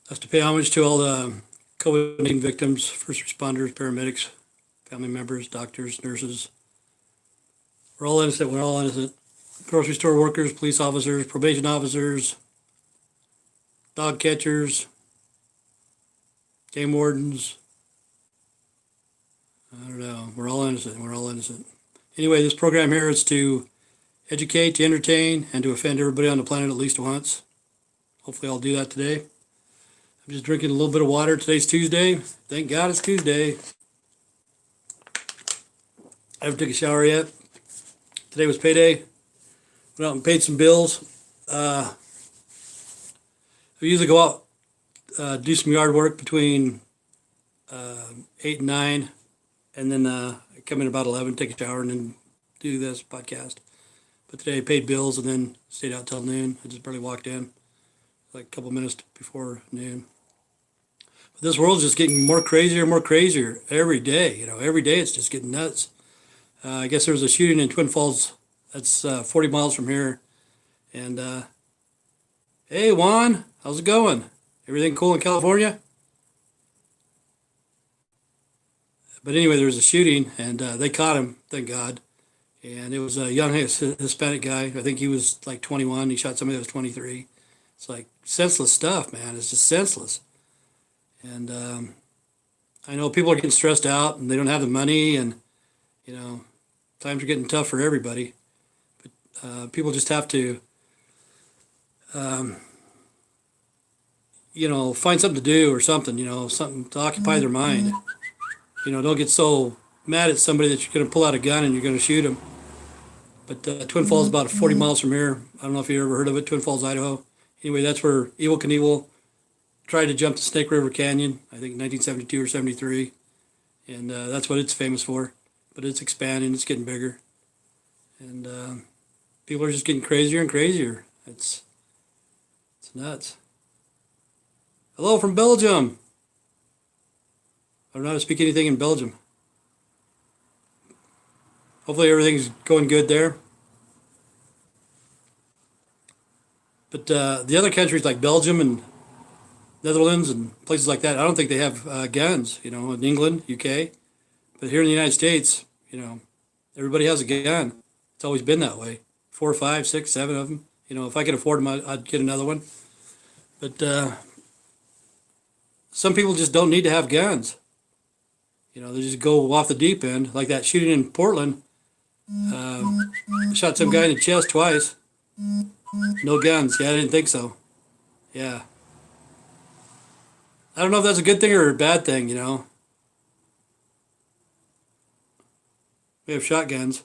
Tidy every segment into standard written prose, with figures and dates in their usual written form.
That's to pay homage to all the COVID-19 victims, first responders, paramedics, family members, doctors, nurses. We're all innocent. We're all innocent. Grocery store workers, police officers, probation officers, dog catchers, game wardens. I don't know. We're all innocent. We're all innocent. Anyway, this program here is to educate, to entertain, and to offend everybody on the planet at least once. Hopefully I'll do that today. I'm just drinking a little bit of water. Today's Tuesday. Thank God it's Tuesday. I haven't taken a shower yet. Today was payday. Went out and paid some bills. I usually go out, do some yard work between 8 and 9, and then I come in about 11, take a shower, and then do this podcast. But today I paid bills and then stayed out till noon. I just barely walked in, like a couple minutes before noon. But this world's just getting more crazier every day. You know, every day it's just getting nuts. I guess there was a shooting in Twin Falls. That's 40 miles from here. And hey, Juan, how's it going? Everything cool in California? But anyway, there was a shooting, and they caught him, thank God. And it was a young Hispanic guy. I think he was like 21. He shot somebody that was 23. It's like senseless stuff, man. It's just senseless. And I know people are getting stressed out, and they don't have the money, and you know, times are getting tough for everybody. But people just have to, you know, find something to do or something. You know, something to occupy their mind. You know, don't get so mad at somebody that you're going to pull out a gun and you're going to shoot them. But Twin Falls is about 40 miles from here. I don't know if you ever heard of it, Twin Falls, Idaho. Anyway, that's where Evel Knievel tried to jump the Snake River Canyon, I think 1972 or 73. And that's what it's famous for. But it's expanding, it's getting bigger. And people are just getting crazier and crazier. It's nuts. Hello from Belgium. I don't know how to speak anything in Belgium. Hopefully everything's going good there. But the other countries like Belgium and Netherlands and places like that, I don't think they have guns, you know, in England, UK. But here in the United States, you know, everybody has a gun. It's always been that way. 4, 5, 6, 7 of them. You know, if I could afford them, I'd get another one. But some people just don't need to have guns. You know, they just go off the deep end, like that shooting in Portland. Shot some guy in the chest twice. No guns. Yeah, I didn't think so. Yeah. I don't know if that's a good thing or a bad thing, you know. We have shotguns.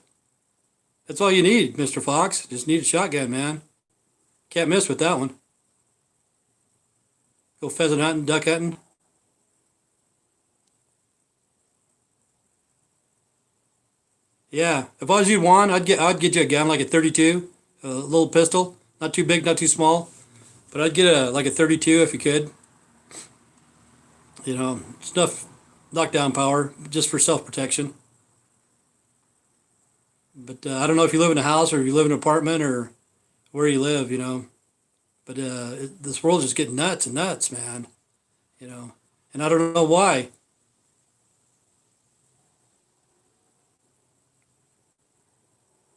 That's all you need, Mr. Fox. Just need a shotgun, man. Can't miss with that one. Go pheasant hunting, duck hunting. Yeah, if I was you, Juan, I'd get you a gun like a 32, a little pistol, not too big, not too small, but I'd get like a 32 if you could. You know, enough knockdown power just for self-protection. But I don't know if you live in a house or if you live in an apartment or where you live, you know. But this world's just getting nuts and nuts, man. You know, and I don't know why.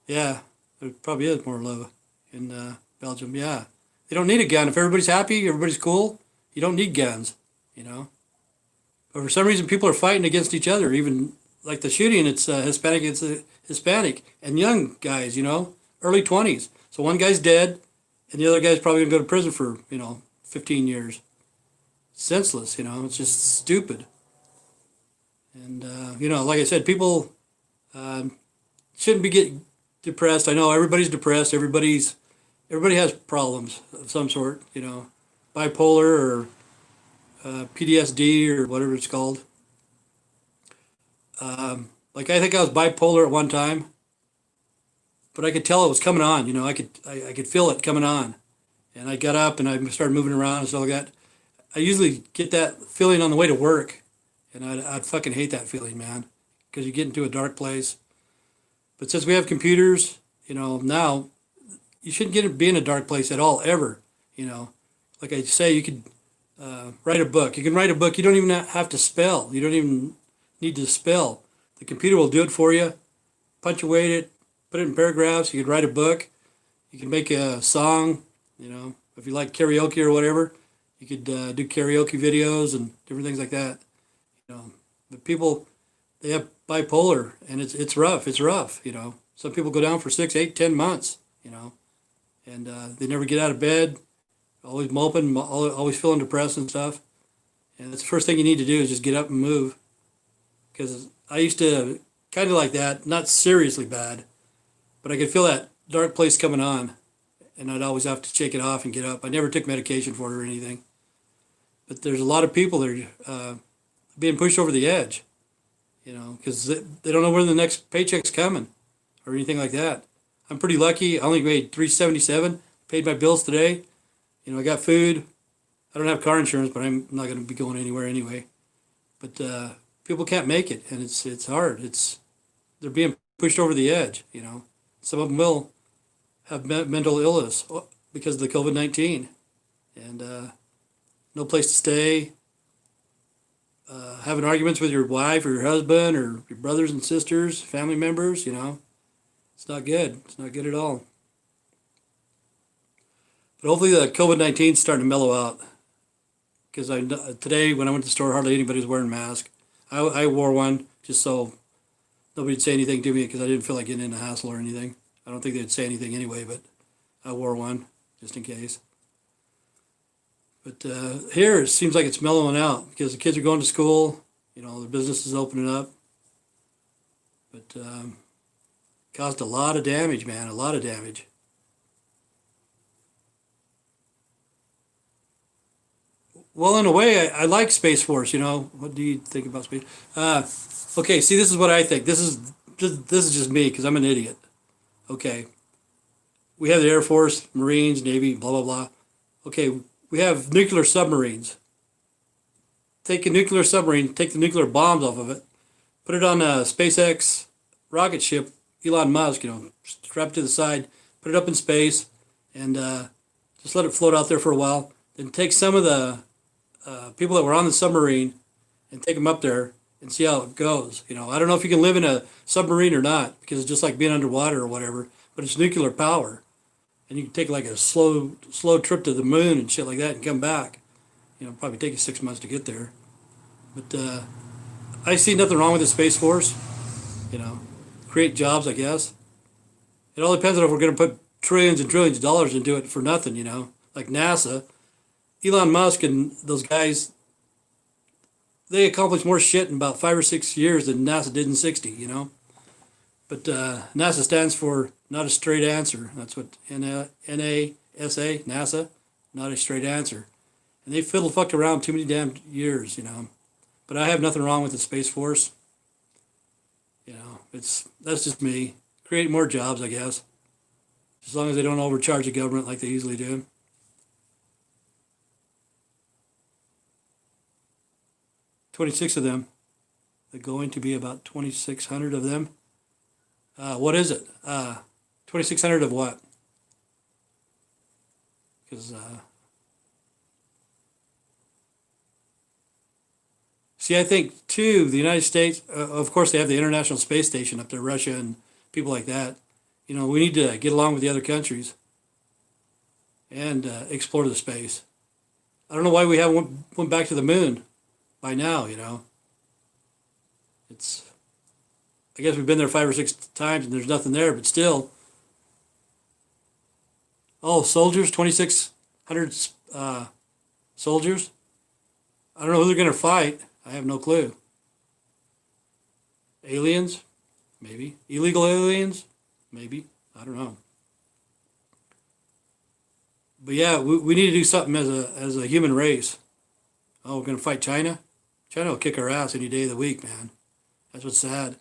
Yeah, there probably is more love in Belgium. Yeah, they don't need a gun. If everybody's happy, everybody's cool, you don't need guns, you know. But for some reason, people are fighting against each other. Even like the shooting, it's Hispanic. It's Hispanic and young guys, you know, early 20s. So one guy's dead, and the other guy's probably gonna go to prison for 15 years. Senseless, you know. It's just stupid. And you know, like I said, people shouldn't be getting depressed. I know everybody's depressed. Everybody has problems of some sort, you know, bipolar or PTSD or whatever it's called. Like I think I was bipolar at one time, but I could tell it was coming on. You know, I could feel it coming on, and I got up and I started moving around and stuff like that. I usually get that feeling on the way to work, and I'd fucking hate that feeling, man, because you get into a dark place. But since we have computers, you know, now you shouldn't be in a dark place at all, ever. You know, like I say, you could Write a book. You can write a book. You don't even have to spell. You don't even need to spell. The computer will do it for you. Punctuate it, put it in paragraphs. You could write a book. You can make a song. You know, if you like karaoke or whatever, you could do karaoke videos and different things like that. You know, but people, they have bipolar, and it's rough. It's rough. You know, some people go down for 6, 8, 10 months. You know, and they never get out of bed. Always moping, always feeling depressed and stuff. And that's the first thing you need to do is just get up and move. Because I used to kind of like that, not seriously bad, but I could feel that dark place coming on, and I'd always have to shake it off and get up. I never took medication for it or anything. But there's a lot of people that are being pushed over the edge, you know, because they don't know where the next paycheck's coming or anything like that. I'm pretty lucky. I only made $377, paid my bills today. You know, I got food. I don't have car insurance, but I'm not going to be going anywhere anyway. But people can't make it, and it's hard. They're being pushed over the edge. You know, some of them will have mental illness because of the COVID-19, and no place to stay. Having arguments with your wife or your husband or your brothers and sisters, family members. You know, it's not good. It's not good at all. But hopefully the COVID-19 is starting to mellow out. Because today when I went to the store, hardly anybody was wearing a mask. I wore one just so nobody'd say anything to me because I didn't feel like getting in a hassle or anything. I don't think they'd say anything anyway, but I wore one just in case. But here it seems like it's mellowing out because the kids are going to school. You know, the business is opening up. But caused a lot of damage, man, a lot of damage. Well, in a way, I like Space Force. You know, what do you think about space? Okay, see, this is what I think. This is just me because I'm an idiot. Okay, we have the Air Force, Marines, Navy, blah blah blah. Okay, we have nuclear submarines. Take a nuclear submarine, take the nuclear bombs off of it, put it on a SpaceX rocket ship. Elon Musk, you know, strap it to the side, put it up in space, and just let it float out there for a while. Then take some of the people that were on the submarine and take them up there and see how it goes. You know, I don't know if you can live in a submarine or not because it's just like being underwater or whatever, but it's nuclear power. And you can take like a slow trip to the moon and shit like that and come back. You know, probably take you 6 months to get there. But I see nothing wrong with the Space Force. You know, create jobs, I guess. It all depends on if we're going to put trillions and trillions of dollars into it for nothing, you know, like NASA. Elon Musk and those guys, they accomplished more shit in about 5 or 6 years than NASA did in 60, you know. But NASA stands for not a straight answer. That's what NASA, NASA, not a straight answer. And they fucked around too many damn years, you know. But I have nothing wrong with the Space Force. You know, that's just me. Create more jobs, I guess. As long as they don't overcharge the government like they usually do. 26 of them. They're going to be about 2,600 of them. What is it? 2,600 of what? Because see, I think too, the United States. Of course, they have the International Space Station up there, Russia and people like that. You know, we need to get along with the other countries and explore the space. I don't know why we haven't went back to the moon by now, you know. I guess we've been there 5 or 6 times and there's nothing there, but still. Oh, soldiers, 2,600 soldiers. I don't know who they're going to fight. I have no clue. Aliens? Maybe. Illegal aliens? Maybe. I don't know. But yeah, we need to do something as a human race. Oh, we're going to fight China? China will kick our ass any day of the week, man. That's what's sad.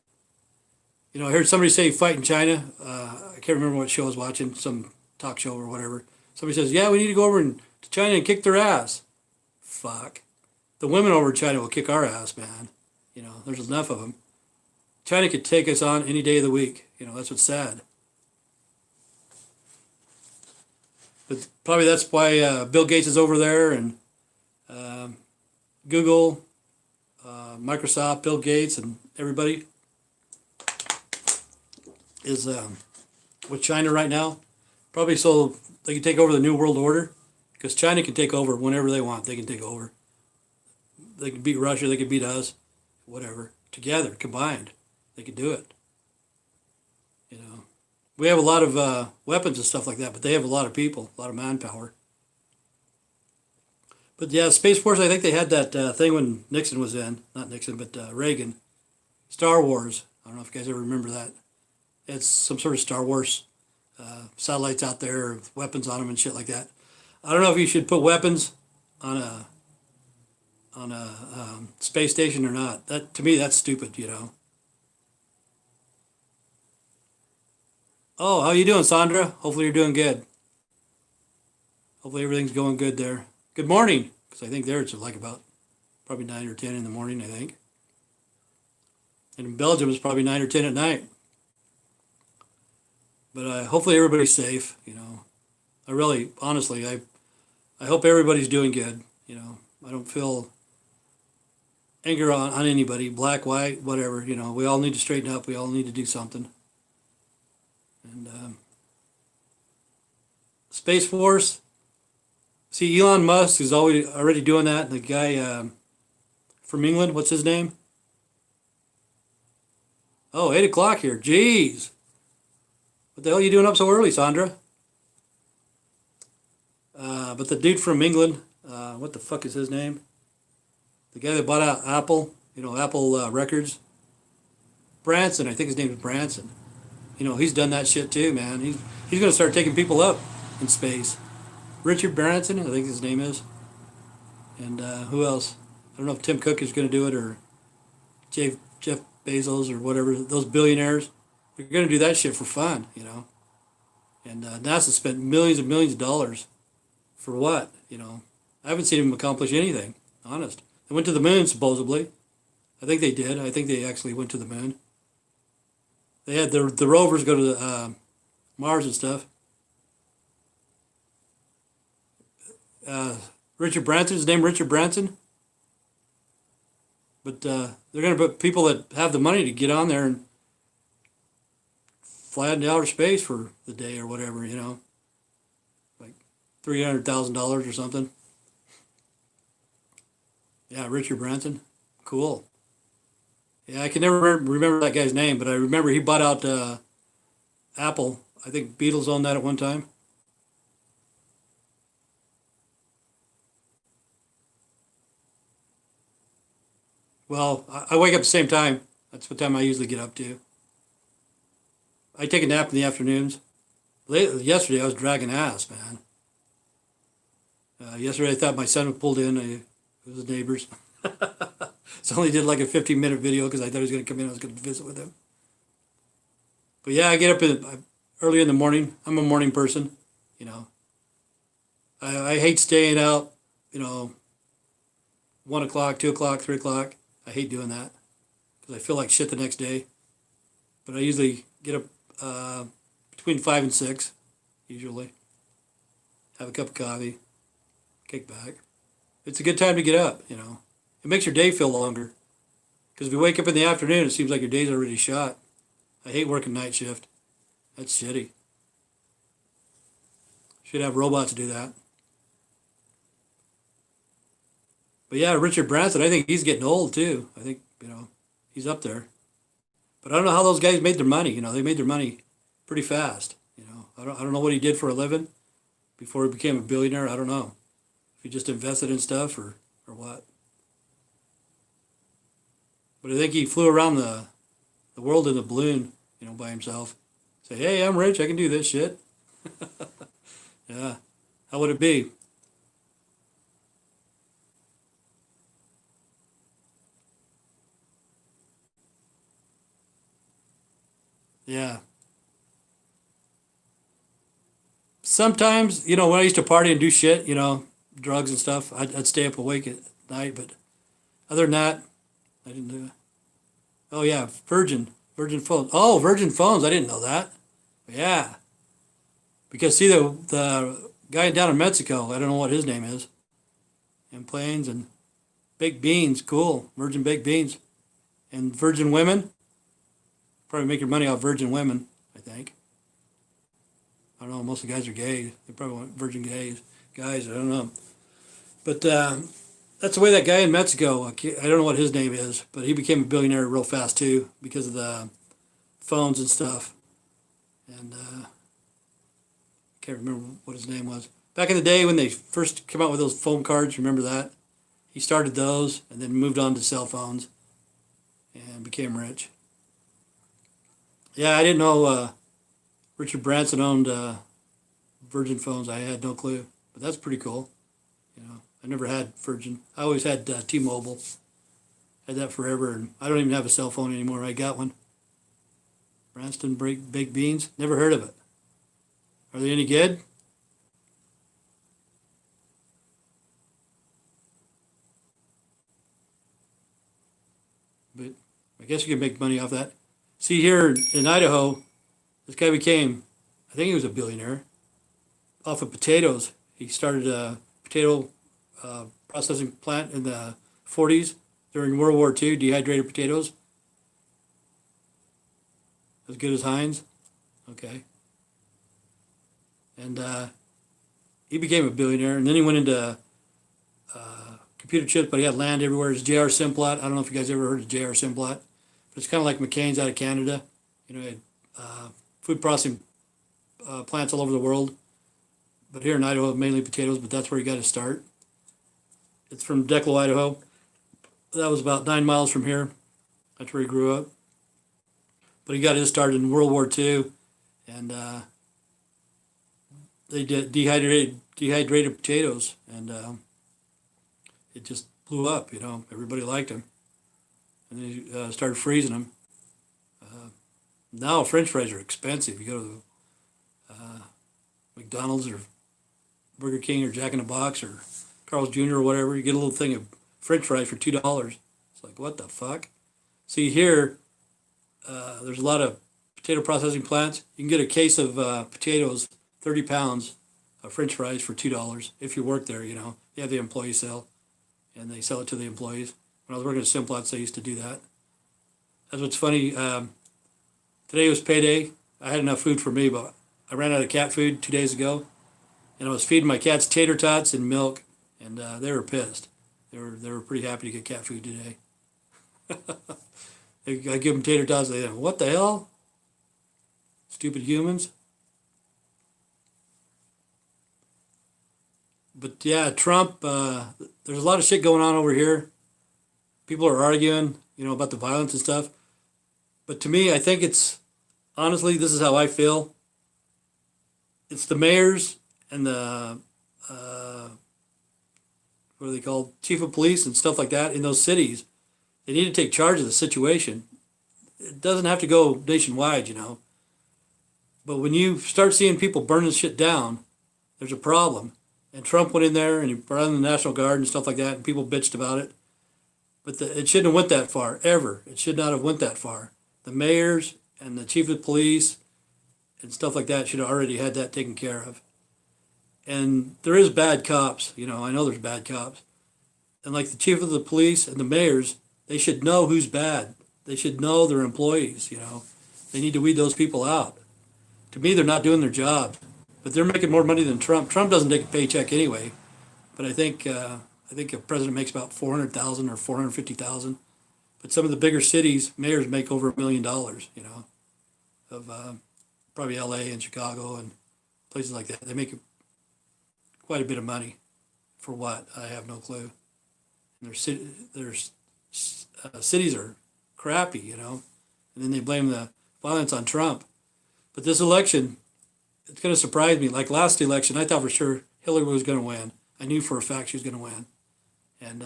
You know, I heard somebody say fight in China. I can't remember what show I was watching, some talk show or whatever. Somebody says, yeah, we need to go over to China and kick their ass. Fuck. The women over in China will kick our ass, man. You know, there's enough of them. China could take us on any day of the week. You know, that's what's sad. But probably that's why Bill Gates is over there and um, Google, Microsoft, Bill Gates, and everybody is with China right now. Probably so they can take over the New World Order, because China can take over whenever they want. They can take over. They can beat Russia. They can beat us. Whatever. Together, combined, they could do it. You know, we have a lot of weapons and stuff like that, but they have a lot of people, a lot of manpower. But yeah, Space Force, I think they had that thing when Nixon was in. Not Nixon, but Reagan. Star Wars. I don't know if you guys ever remember that. It's some sort of Star Wars satellites out there with weapons on them and shit like that. I don't know if you should put weapons on a space station or not. That, to me, that's stupid, you know. Oh, how you doing, Sandra? Hopefully you're doing good. Hopefully everything's going good there. Good morning, because I think there it's like about probably 9 or 10 in the morning, I think. And in Belgium it's probably 9 or 10 at night. But hopefully everybody's safe, you know. I really, honestly, I hope everybody's doing good, you know. I don't feel anger on anybody, black, white, whatever, you know. We all need to straighten up. We all need to do something. And Space Force, see, Elon Musk is already doing that. The guy from England, what's his name? Oh, 8 o'clock here. Jeez. What the hell are you doing up so early, Sandra? But the dude from England, what the fuck is his name? The guy that bought out Apple, you know, Apple Records. Branson, I think his name is Branson. You know, he's done that shit too, man. He's going to start taking people up in space. Richard Branson, I think his name is. And who else? I don't know if Tim Cook is going to do it, or Jeff Bezos or whatever. Those billionaires, they're going to do that shit for fun, you know. And NASA spent millions and millions of dollars for what, you know. I haven't seen them accomplish anything, honest. They went to the moon, supposedly. I think they did. I think they actually went to the moon. They had the rovers go to Mars and stuff. Richard Branson, his name Richard Branson. But they're going to put people that have the money to get on there and fly out into outer space for the day or whatever, you know. Like $300,000 or something. Yeah, Richard Branson. Cool. Yeah, I can never remember that guy's name, but I remember he bought out Apple. I think Beatles owned that at one time. Well, I wake up at the same time. That's what time I usually get up to. I take a nap in the afternoons. Yesterday I was dragging ass, man. Yesterday I thought my son had pulled in. It was his neighbors. So I only did like a 15-minute video because I thought he was going to come in. I was going to visit with him. But yeah, I get up early in the morning. I'm a morning person, you know. I hate staying out, you know, 1 o'clock, 2 o'clock, 3 o'clock. I hate doing that because I feel like shit the next day. But I usually get up between 5 and 6, usually. Have a cup of coffee, kick back. It's a good time to get up, you know. It makes your day feel longer. Because if you wake up in the afternoon, it seems like your day's already shot. I hate working night shift. That's shitty. Should have robots do that. But yeah, Richard Branson, I think he's getting old too. I think, you know, he's up there. But I don't know how those guys made their money. You know, they made their money pretty fast. You know, I don't know what he did for a living before he became a billionaire. I don't know if he just invested in stuff or what. But I think he flew around the world in a balloon, you know, by himself. Say, hey, I'm rich. I can do this shit. Yeah. How would it be? Yeah. Sometimes, you know, when I used to party and do shit, you know, drugs and stuff, I'd stay up awake at night. But other than that, I didn't do it. Oh, yeah, Virgin phones. Oh, Virgin phones. I didn't know that. Yeah. Because, see, the guy down in Mexico, I don't know what his name is. and planes and baked beans. Cool, virgin baked beans and virgin women. Probably make your money off virgin women, I think. I don't know. Most of the guys are gay. They probably want virgin guys. I don't know. But that's the way that guy in Mexico. I don't know what his name is, but he became a billionaire real fast too because of the phones and stuff. And can't remember what his name was. Back in the day when they first came out with those phone cards, remember that? He started those and then moved on to cell phones and became rich. Yeah, I didn't know Richard Branson owned Virgin phones. I had no clue, but that's pretty cool. You know, I never had Virgin. I always had T-Mobile. Had that forever, and I don't even have a cell phone anymore. I got one. Branston baked beans. Never heard of it. Are they any good? But I guess you can make money off that. See, here in Idaho, this guy became, I think he was a billionaire, off of potatoes. He started a potato processing plant in the 40s during World War II, dehydrated potatoes. As good as Heinz? Okay. And he became a billionaire, and then he went into computer chips, but he had land everywhere. It's J.R. Simplot. I don't know if you guys ever heard of J.R. Simplot, but it's kind of like McCain's out of Canada. You know, he had food processing plants all over the world. But here in Idaho, mainly potatoes, but that's where he got his start. It's from Declo, Idaho. That was about 9 miles from here. That's where he grew up. But he got his start in World War II, and they did dehydrated potatoes, and it just blew up. You know, everybody liked them, and they started freezing them. Now French fries are expensive. You go to McDonald's or Burger King or Jack in the Box or Carl's Jr. or whatever, you get a little thing of French fries for $2. It's like, what the fuck? See, here, there's a lot of potato processing plants. You can get a case of potatoes, 30 pounds of French fries for $2 if you work there. You know, they have the employee sale, and they sell it to the employees. When I was working at Simplots, they used to do that. That's what's funny. Today was payday. I had enough food for me, but I ran out of cat food 2 days ago, and I was feeding my cats tater tots and milk, and they were pissed. They were pretty happy to get cat food today. I give them tater tots. They think, what the hell? Stupid humans. But yeah, Trump. There's a lot of shit going on over here. People are arguing, you know, about the violence and stuff. But to me, I think it's honestly, this is how I feel. It's the mayors and the what are they called, chief of police and stuff like that in those cities. They need to take charge of the situation. It doesn't have to go nationwide, you know. But when you start seeing people burning shit down, there's a problem. And Trump went in there and he brought in the National Guard and stuff like that, and people bitched about it. But it shouldn't have went that far, ever. It should not have went that far. The mayors and the chief of police and stuff like that should have already had that taken care of. And there is bad cops, you know, I know there's bad cops. And like the chief of the police and the mayors, they should know who's bad. They should know their employees, you know. They need to weed those people out. To me, they're not doing their job. But they're making more money than Trump. Trump doesn't take a paycheck anyway. But I think a president makes about $400,000 or $450,000. But some of the bigger cities, mayors make over $1 million, you know, of probably L.A. and Chicago and places like that. They make quite a bit of money. For what? I have no clue. And their cities are crappy, you know, and then they blame the violence on Trump. But this election, it's going to surprise me. Like last election, I thought for sure Hillary was going to win. I knew for a fact she was going to win, and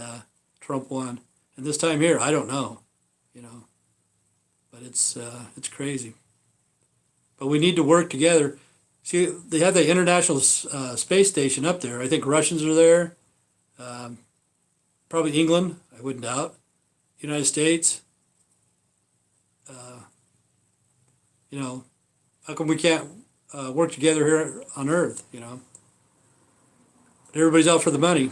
Trump won. And this time here, I don't know, you know, but it's crazy. But we need to work together. See, they have the International Space Station up there. I think Russians are there. Probably England, I wouldn't doubt. United States. You know, how come we can't work together here on Earth, you know? But everybody's out for the money.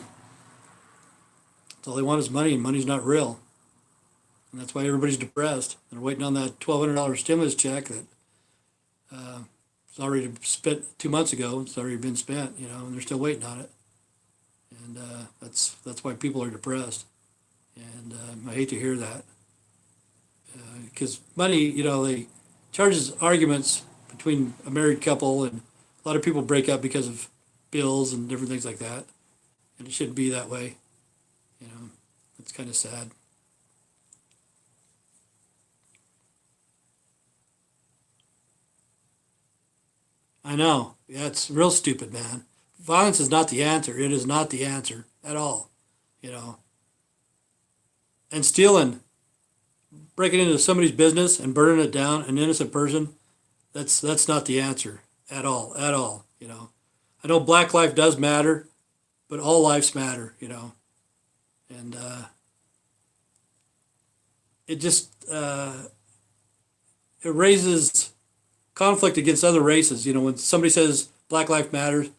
All they want is money, and money's not real. And that's why everybody's depressed. They're waiting on that $1,200 stimulus check that was already spent 2 months ago. It's already been spent, and they're still waiting on it. And that's why people are depressed. And I hate to hear that. Because money, they charges arguments between a married couple, and a lot of people break up because of bills and different things like that. And it shouldn't be that way. It's kind of sad. I know. Yeah, it's real stupid, man. Violence is not the answer. It is not the answer at all. You know. And stealing, breaking into somebody's business and burning it down, an innocent person, that's not the answer at all. At all. I know black life does matter, but all lives matter. And it just it raises conflict against other races. When somebody says Black Life Matters,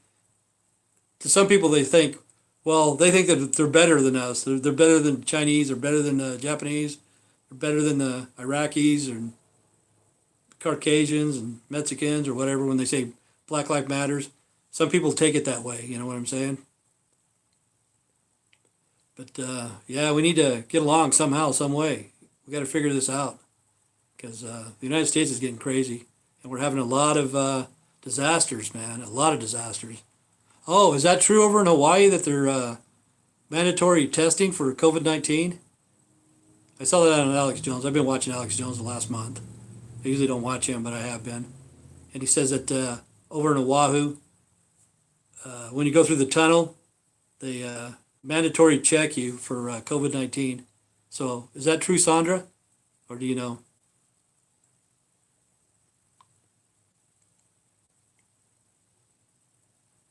to some people they think, well, they think that they're better than us. They're better than Chinese, or better than the Japanese, or better than the Iraqis, or Caucasians and Mexicans, or whatever. When they say Black Life Matters, some people take it that way. You know what I'm saying? But yeah, we need to get along somehow, some way. We got to figure this out, because the United States is getting crazy, and we're having a lot of disasters, man. A lot of disasters. Oh, is that true over in Hawaii that they're mandatory testing for COVID-19? I saw that on Alex Jones. I've been watching Alex Jones the last month. I usually don't watch him, but I have been. And he says that over in Oahu, when you go through the tunnel, they mandatory check you for COVID-19. So is that true, Sandra? Or do you know?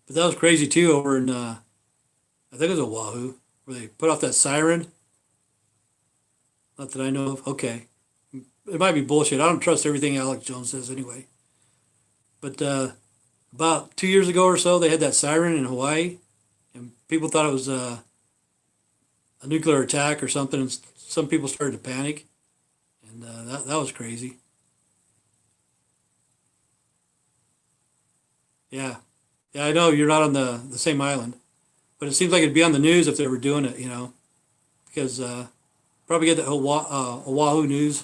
But that was crazy too over in, I think it was Oahu, where they put off that siren. Not that I know of. Okay. It might be bullshit. I don't trust everything Alex Jones says anyway. But about 2 years ago or so, they had that siren in Hawaii, and people thought it was a nuclear attack or something, and some people started to panic, and that was crazy. Yeah. Yeah, I know you're not on the same island, but it seems like it'd be on the news if they were doing it, because probably get the Oahu news.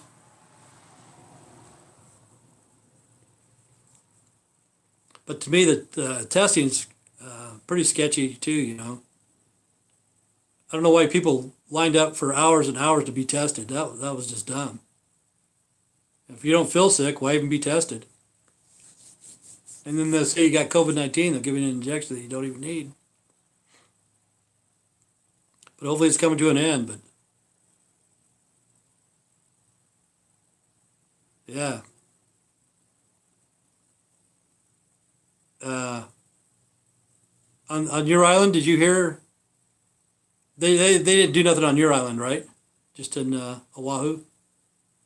But to me, the testing's pretty sketchy too. I don't know why people lined up for hours and hours to be tested. That was just dumb. If you don't feel sick, why even be tested? And then they'll say you got COVID-19, they'll give you an injection that you don't even need. But hopefully it's coming to an end. But yeah. Uh, on your island, did you hear? They didn't do nothing on your island, right? Just in Oahu.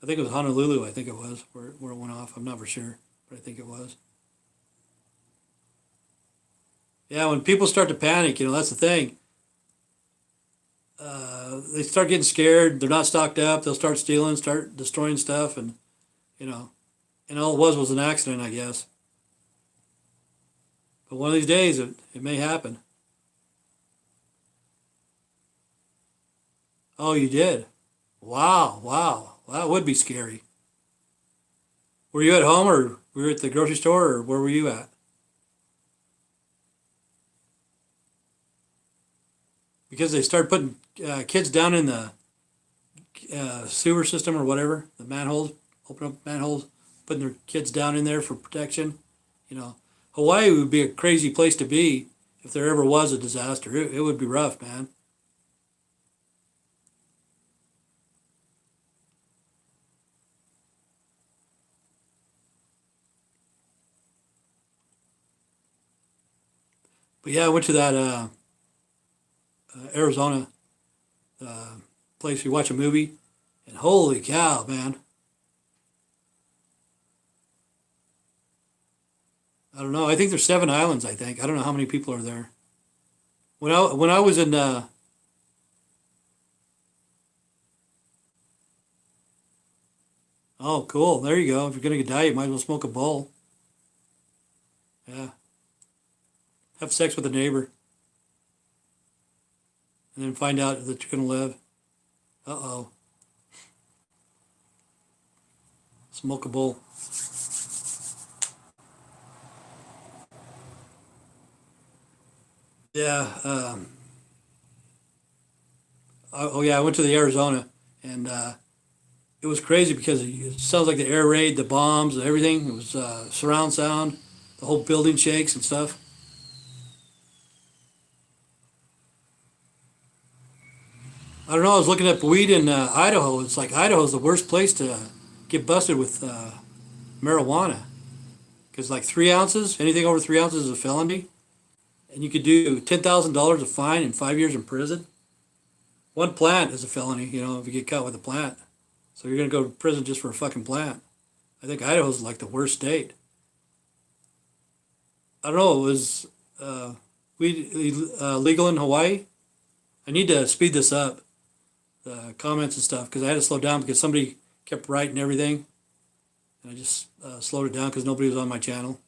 I think it was Honolulu. I think it was where it went off. I'm not for sure, but I think it was. Yeah, when people start to panic, that's the thing. They start getting scared. They're not stocked up. They'll start stealing, start destroying stuff, and you know, and all it was an accident, I guess. But one of these days, it may happen. Oh, you did? Wow, wow. Well, that would be scary. Were you at home, or were you at the grocery store, or where were you at? Because they start putting kids down in the sewer system or whatever, the manholes, open up manholes, putting their kids down in there for protection. You know, Hawaii would be a crazy place to be if there ever was a disaster. It would be rough, man. But yeah, I went to that Arizona uh, place. We watch a movie, and holy cow, man! I don't know. I think there's 7 islands. I think I don't know how many people are there. When I was in Oh, cool. There you go. If you're gonna die, you might as well smoke a bowl. Yeah. Have sex with a neighbor, and then find out that you're gonna live. Uh-oh. Smoke a bowl. Yeah. Oh yeah, I went to the Arizona, and it was crazy because it sounds like the air raid, the bombs, and everything. It was surround sound. The whole building shakes and stuff. I don't know. I was looking at weed in Idaho. It's like Idaho's the worst place to get busted with marijuana because like 3 ounces, anything over 3 ounces is a felony, and you could do $10,000 a fine and 5 years in prison. One plant is a felony, if you get caught with a plant. So you're gonna go to prison just for a fucking plant. I think Idaho's like the worst state. I don't know. It was weed legal in Hawaii. I need to speed this up, the comments and stuff, because I had to slow down because somebody kept writing everything, and I just slowed it down because nobody was on my channel.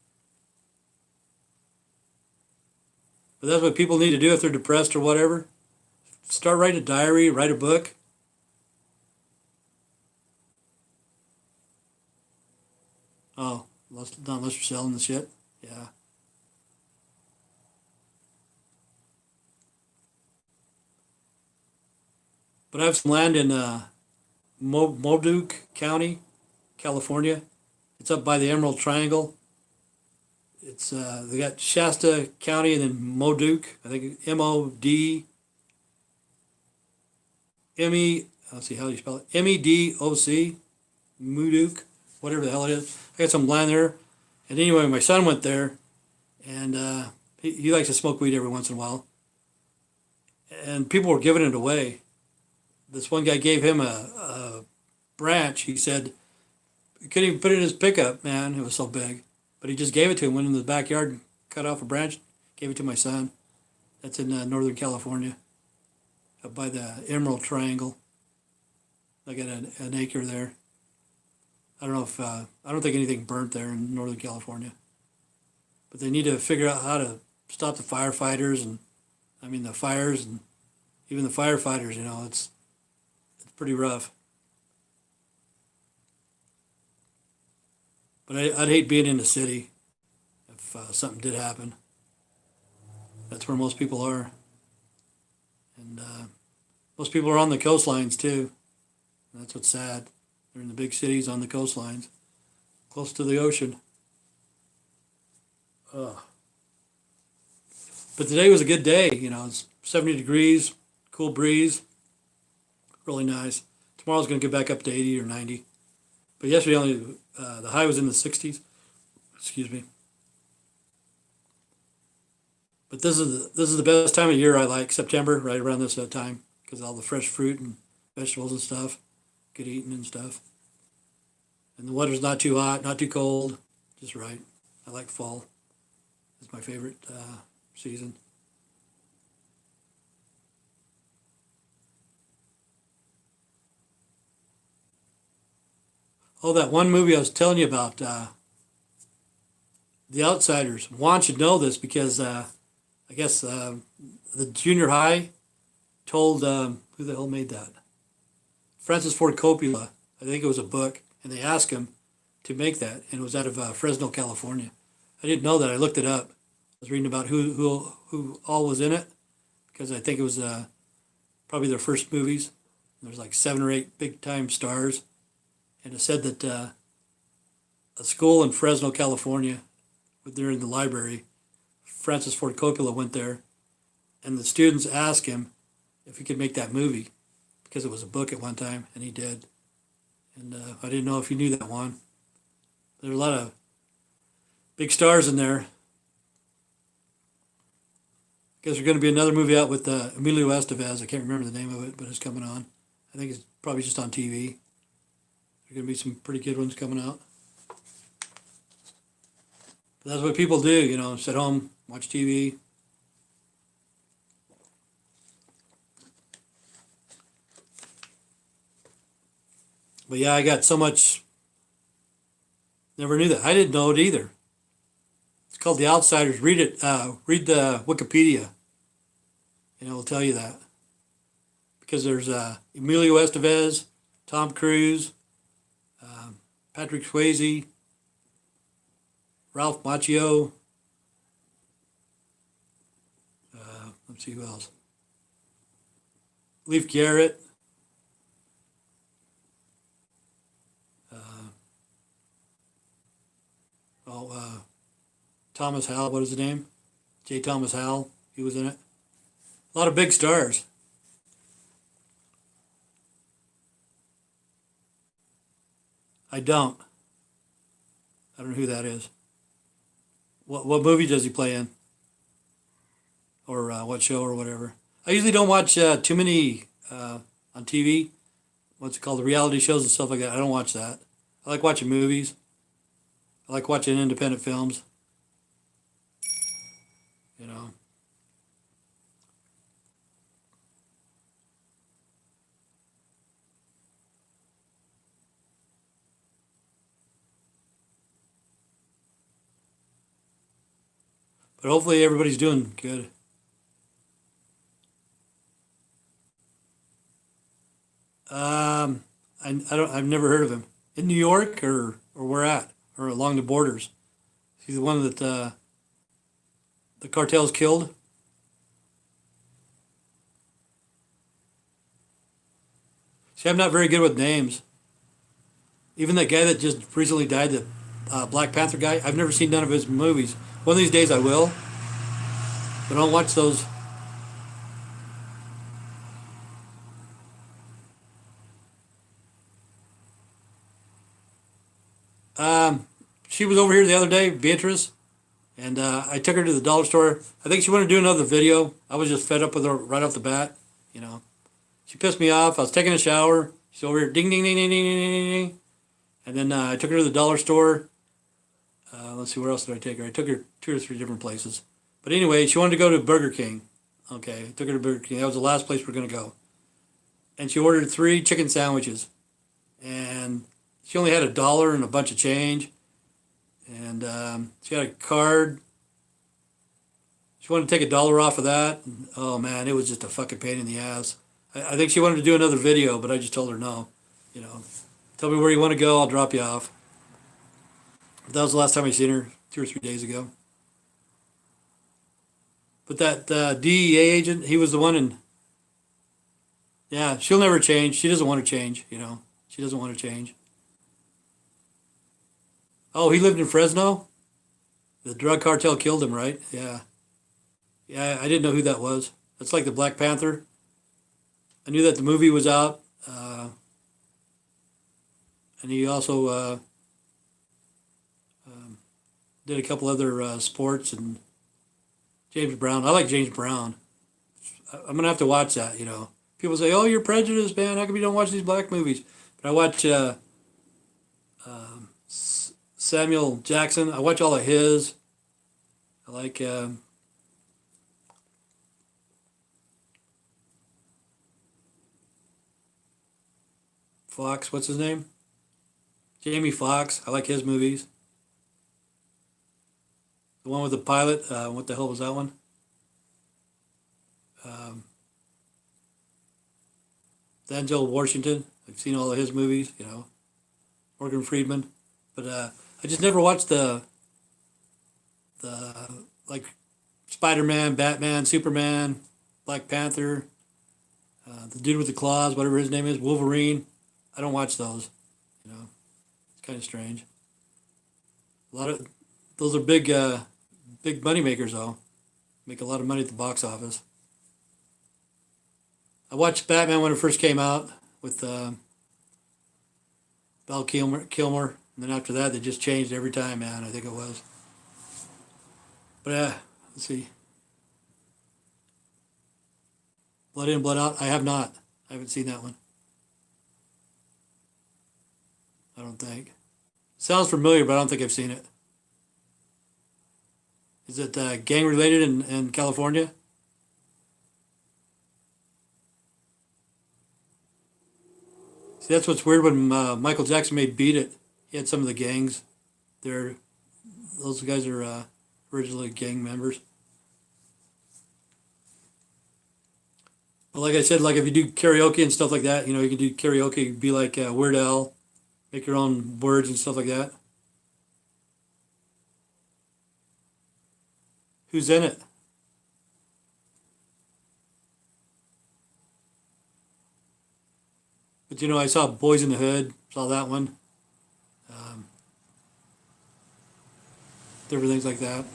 But that's what people need to do if they're depressed or whatever. Start writing a diary, write a book. Oh, not unless you're selling the shit. Yeah. But I have some land in Modoc County, California. It's up by the Emerald Triangle. It's they got Shasta County and then Modoc. I think Let's see how you spell it. MEDOC, Modoc, whatever the hell it is. I got some land there, and anyway, my son went there, and he likes to smoke weed every once in a while, and people were giving it away. This one guy gave him a branch. He said he couldn't even put it in his pickup, man. It was so big. But he just gave it to him, went in the backyard and cut off a branch, gave it to my son. That's in Northern California, up by the Emerald Triangle. I got an acre there. I don't know if, I don't think anything burnt there in Northern California. But they need to figure out how to stop the firefighters and, the fires and even the firefighters, it's pretty rough. But I'd hate being in the city if something did happen. That's where most people are. And most people are on the coastlines too. That's what's sad. They're in the big cities on the coastlines, close to the ocean. Ugh. But today was a good day. It's 70 degrees, cool breeze, really nice. Tomorrow's going to get back up to 80 or 90. But yesterday only the high was in the 60s. Excuse me. But this is the best time of year I like, September, right around this time, because all the fresh fruit and vegetables and stuff get eaten and stuff. And the weather's not too hot, not too cold, just right. I like fall. It's my favorite season. Oh, that one movie I was telling you about, The Outsiders. Juan should know this because I guess the junior high told, who the hell made that? Francis Ford Coppola. I think it was a book, and they asked him to make that, and it was out of Fresno, California. I didn't know that. I looked it up. I was reading about who all was in it because I think it was probably their first movies. There's like 7 or 8 big time stars, and it said that a school in Fresno, California, they're in the library. Francis Ford Coppola went there, and the students asked him if he could make that movie because it was a book at one time, and he did. And I didn't know if you knew that one. There are a lot of big stars in there. I guess there's going to be another movie out with Emilio Estevez. I can't remember the name of it, but it's coming on. I think it's probably just on TV. There's going to be some pretty good ones coming out. But that's what people do, sit home, watch TV. But yeah, I got so much Never knew that. I didn't know it either. It's called The Outsiders. Read it. Read the Wikipedia, and it will tell you that. Because there's Emilio Estevez, Tom Cruise, Patrick Swayze, Ralph Macchio. Let's see who else. Leif Garrett. Thomas Howell. What is his name? J. Thomas Howell. He was in it. A lot of big stars. I don't. I don't know who that is. What movie does he play in? Or what show or whatever? I usually don't watch too many on TV. What's it called? The reality shows and stuff like that. I don't watch that. I like watching movies. I like watching independent films. You know. But hopefully everybody's doing good. I don't. I've never heard of him in New York or where at or along the borders. He's the one that the cartels killed. See, I'm not very good with names. Even that guy that just recently died, the Black Panther guy. I've never seen none of his movies. One of these days I will, but I don't watch those. She was over here the other day, Beatrice, and I took her to the dollar store. I think she wanted to do another video. I was just fed up with her right off the bat. You know, she pissed me off. I was taking a shower. She's over here, ding, ding, ding, ding, ding, ding, ding. And then I took her to the dollar store. Let's see, where else did I take her? I took her 2 or 3 different places. But anyway, she wanted to go to Burger King. Okay, I took her to Burger King. That was the last place we are going to go. And she ordered 3 chicken sandwiches. And she only had $1 and a bunch of change. And she had a card. She wanted to take $1 off of that. And, oh, man, it was just a fucking pain in the ass. I think she wanted to do another video, but I just told her no. You know, tell me where you want to go, I'll drop you off. That was the last time I seen her, 2 or 3 days ago. But that DEA agent, he was the one in... Yeah, she'll never change. She doesn't want to change, you know. She doesn't want to change. Oh, he lived in Fresno? The drug cartel killed him, right? Yeah. Yeah, I didn't know who that was. That's like the Black Panther. I knew that the movie was out. And he also did a couple other sports and James Brown. I like James Brown. I'm going to have to watch that, you know. People say, oh, you're prejudiced, man. How come you don't watch these black movies? But I watch Samuel Jackson. I watch all of his. I like... Fox, what's his name? Jamie Foxx. I like his movies. The one with the pilot. What the hell was that one? Denzel Washington. I've seen all of his movies. You know, Morgan Freeman. But I just never watched the like Spider-Man, Batman, Superman, Black Panther, the dude with the claws, whatever his name is, Wolverine. I don't watch those. You know, it's kind of strange. A lot of those are big money makers though. Make a lot of money at the box office. I watched Batman when it first came out with Val Kilmer, and then after that they just changed every time, man. I think it was. But let's see. Blood In, Blood Out. I have not. I haven't seen that one. I don't think. Sounds familiar, but I don't think I've seen it. Is it gang related in California? See, that's what's weird when Michael Jackson made Beat It. He had some of the gangs They're those guys are originally gang members. But like I said, like if you do karaoke and stuff like that, you know, you can do karaoke, be like Weird Al, make your own words and stuff like that. Who's in it? But you know, I saw Boys in the Hood, saw that one, um, different things like that.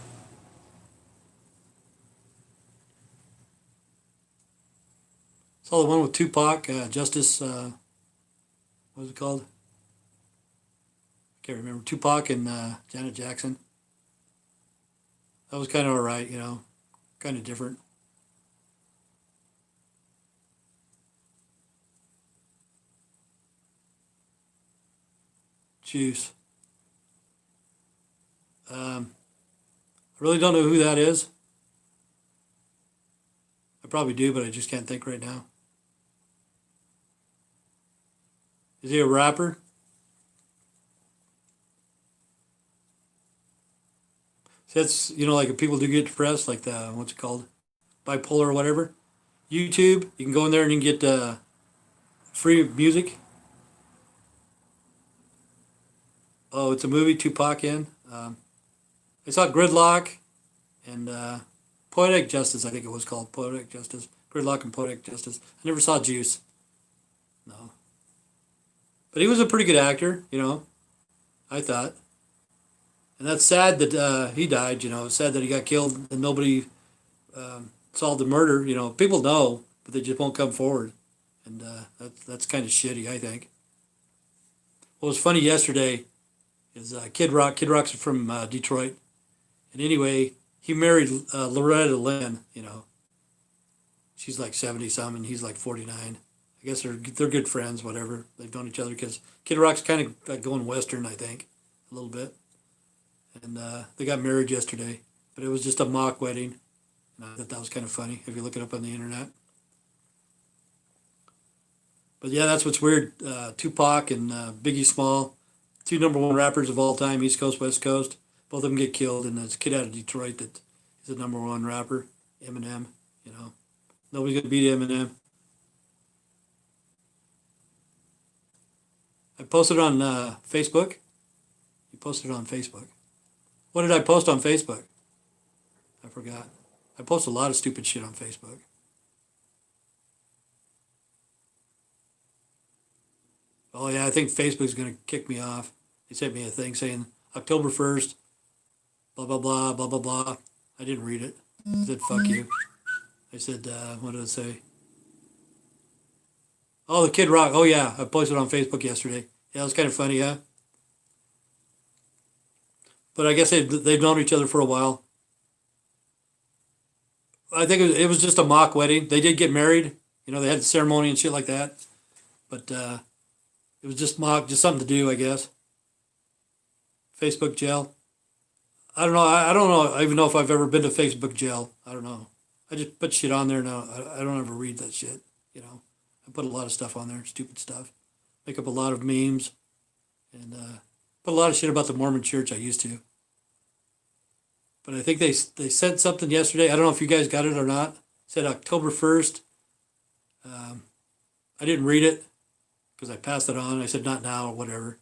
Saw the one with Tupac, Justice. What was it called? I can't remember. Tupac and Janet Jackson. That was kind of alright, you know, kind of different. Juice. I really don't know who that is. I probably do, but I just can't think right now. Is he a rapper? So that's, you know, like if people do get depressed, like the what's it called, bipolar or whatever. YouTube, you can go in there and you can get free music. Oh, it's a movie, Tupac in. I saw Gridlock and Poetic Justice, I think it was called Poetic Justice. Gridlock and Poetic Justice. I never saw Juice. No, but he was a pretty good actor, you know. I thought, and that's sad that he died. You know, it's sad that he got killed and nobody solved the murder. You know, people know, but they just won't come forward, and that's kind of shitty. I think. What was funny yesterday is Kid Rock. Kid Rock's from Detroit, and anyway, he married Loretta Lynn. You know, she's like 70 something, and he's like 49. I guess they're good friends. Whatever, they've known each other because Kid Rock's kind of like going Western, I think, a little bit, and they got married yesterday, but it was just a mock wedding. And I thought that was kind of funny if you look it up on the internet. But yeah, that's what's weird. Tupac and Biggie Small, two number one rappers of all time, East Coast, West Coast. Both of them get killed, and there's a kid out of Detroit that is a number one rapper, Eminem. You know, nobody's gonna beat Eminem. I posted on Facebook. You posted on Facebook. What did I post on Facebook? I forgot. I post a lot of stupid shit on Facebook. Oh yeah, I think Facebook's gonna kick me off. They sent me a thing saying October 1st, blah blah blah blah blah blah. I didn't read it. I said fuck you. I said what did it say? Oh, the Kid Rock. Oh yeah, I posted on Facebook yesterday. Yeah, it was kind of funny, huh? But I guess they've known each other for a while. I think it was just a mock wedding. They did get married. You know, they had the ceremony and shit like that. But it was just mock, just something to do, I guess. Facebook jail. I don't know. I don't know. I even know if I've ever been to Facebook jail. I don't know. I just put shit on there now. I don't ever read that shit. You know, I put a lot of stuff on there, stupid stuff. Make up a lot of memes and put a lot of shit about the Mormon Church. I used to, but I think they sent something yesterday. I don't know if you guys got it or not. It said October 1st. Um, I didn't read it because I passed it on. I said not now or whatever.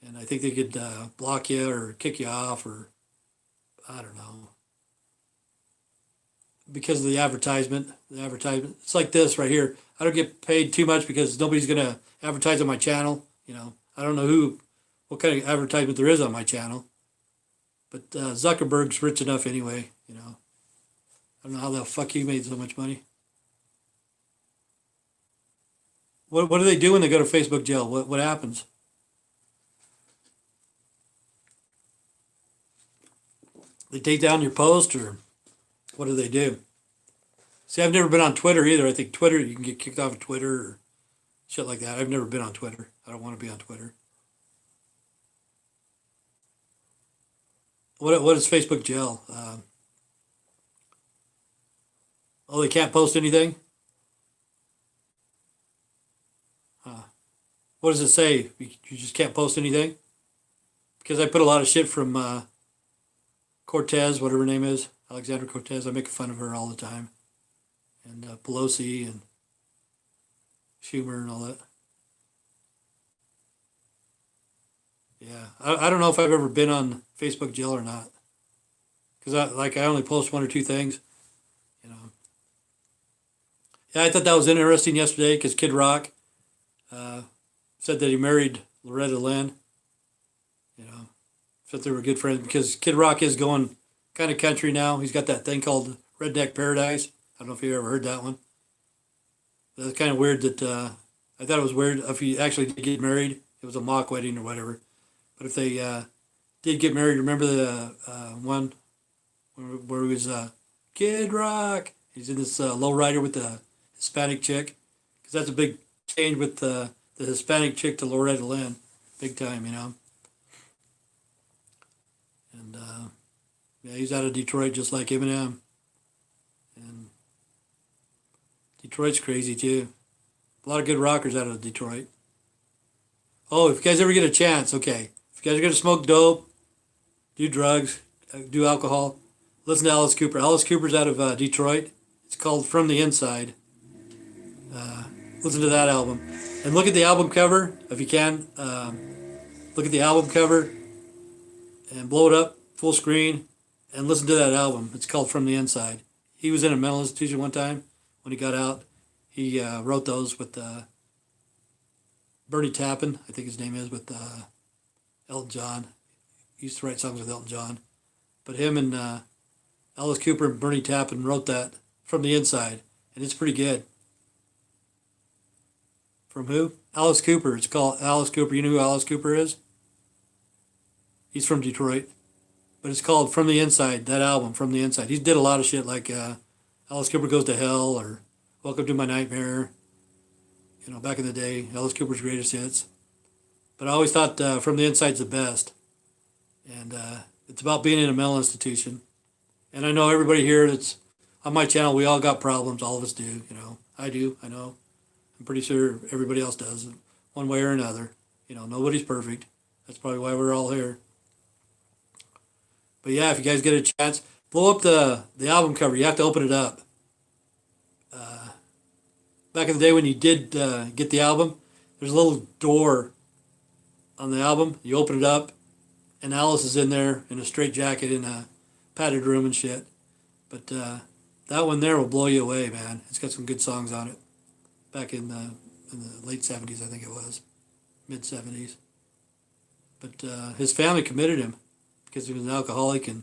And I think they could block you or kick you off or I don't know because of the advertisement. The advertisement. It's like this right here. I don't get paid too much because nobody's gonna advertise on my channel. You know, I don't know what kind of advertisement there is on my channel. But Zuckerberg's rich enough anyway. You know, I don't know how the fuck he made so much money. What do they do when they go to Facebook jail? What happens? They take down your post or what do they do? See, I've never been on Twitter either. I think Twitter, you can get kicked off of Twitter or shit like that. I've never been on Twitter. I don't want to be on Twitter. What is Facebook jail? Oh, they can't post anything? Huh. What does it say? You just can't post anything? because I put a lot of shit from Cortez, whatever her name is, Alexandra Cortez. I make fun of her all the time, and Pelosi and Schumer and all that. Yeah, I don't know if I've ever been on Facebook jail or not, because I only post one or two things, you know. Yeah, I thought that was interesting yesterday because Kid Rock uh, said that he married Loretta Lynn. You know, said they were good friends because Kid Rock is going kind of country now. He's got that thing called Redneck Paradise. I don't know if you ever heard that one. But it's kind of weird that I thought it was weird if he actually did get married. It was a mock wedding or whatever. But if they did get married, remember the one where he was Kid Rock? He's in this lowrider with the Hispanic chick, because that's a big change with the Hispanic chick to Loretta Lynn, big time, you know. And yeah, he's out of Detroit just like Eminem, and Detroit's crazy too. A lot of good rockers out of Detroit. Oh, if you guys ever get a chance, okay, if you guys are gonna smoke dope, do drugs, do alcohol, listen to Alice Cooper. Alice Cooper's out of Detroit. It's called From the Inside. Listen to that album, and look at the album cover if you can. Look at the album cover and blow it up full screen and listen to that album. It's called From the Inside. He was in a mental institution one time. When he got out, he wrote those with Bernie Taupin, I think his name is, with Elton John. He used to write songs with Elton John. But him and Alice Cooper and Bernie Taupin wrote that From the Inside, and it's pretty good. From who? Alice Cooper. It's called Alice Cooper. You know who Alice Cooper is? He's from Detroit. But it's called From the Inside, that album, From the Inside. He did a lot of shit like Alice Cooper Goes to Hell or Welcome to My Nightmare. You know, back in the day, Alice Cooper's greatest hits. But I always thought From the Inside's the best. And it's about being in a mental institution. And I know everybody here that's on my channel, we all got problems. All of us do, you know. I do, I know. I'm pretty sure everybody else does, one way or another. You know, nobody's perfect. That's probably why we're all here. But yeah, if you guys get a chance, blow up the album cover. You have to open it up. Back in the day when you did get the album, there's a little door on the album. You open it up, and Alice is in there in a straight jacket in a padded room and shit. But that one there will blow you away, man. It's got some good songs on it. Back in the late 70s, I think it was. Mid 70s. But his family committed him because he was an alcoholic, and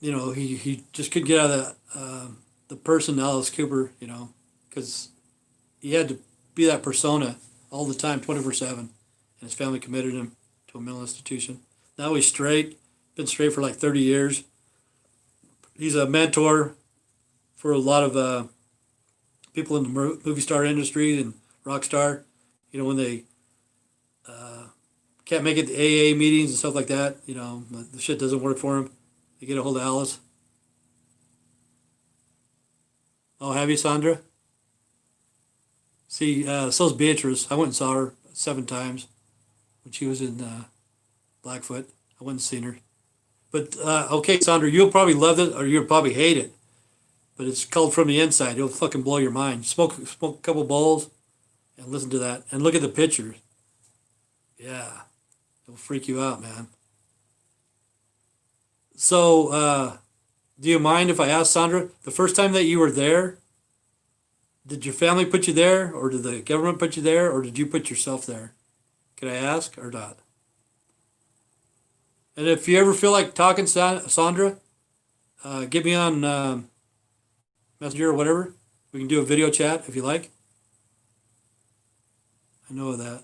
you know, he just couldn't get out of the person Alice Cooper, you know, because he had to be that persona all the time, 24/7, and his family committed him to a mental institution. Now he's straight, been straight for like 30 years. He's a mentor for a lot of people in the movie star industry and rock star. You know, when they can't make it to AA meetings and stuff like that, you know, the shit doesn't work for him, they get a hold of Alice. Oh, have you, Sandra? See, so's Beatrice. I went and saw her 7 times when she was in Blackfoot. I went and seen her. But, okay, Sandra, you'll probably love it or you'll probably hate it. But it's called From the Inside. It'll fucking blow your mind. Smoke a couple bowls and listen to that. And look at the pictures. Yeah. It'll freak you out, man. So, do you mind if I ask Sandra, the first time that you were there, did your family put you there, or did the government put you there, or did you put yourself there? Can I ask or not? And if you ever feel like talking, Sandra, get me on Messenger or whatever. We can do a video chat if you like. I know that.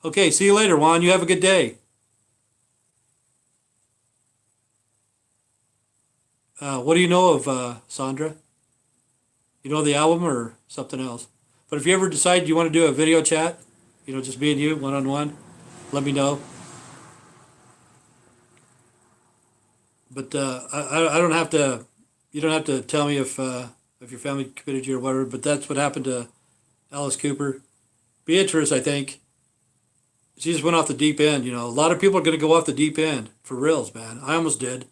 Okay, see you later, Juan. You have a good day. What do you know of Sandra? You know the album or something else? But if you ever decide you want to do a video chat, you know, just me and you, one-on-one, let me know. But I don't have to, you don't have to tell me if your family committed you or whatever, but that's what happened to Alice Cooper. Beatrice, I think, she just went off the deep end. You know, a lot of people are going to go off the deep end for reals, man. I almost did.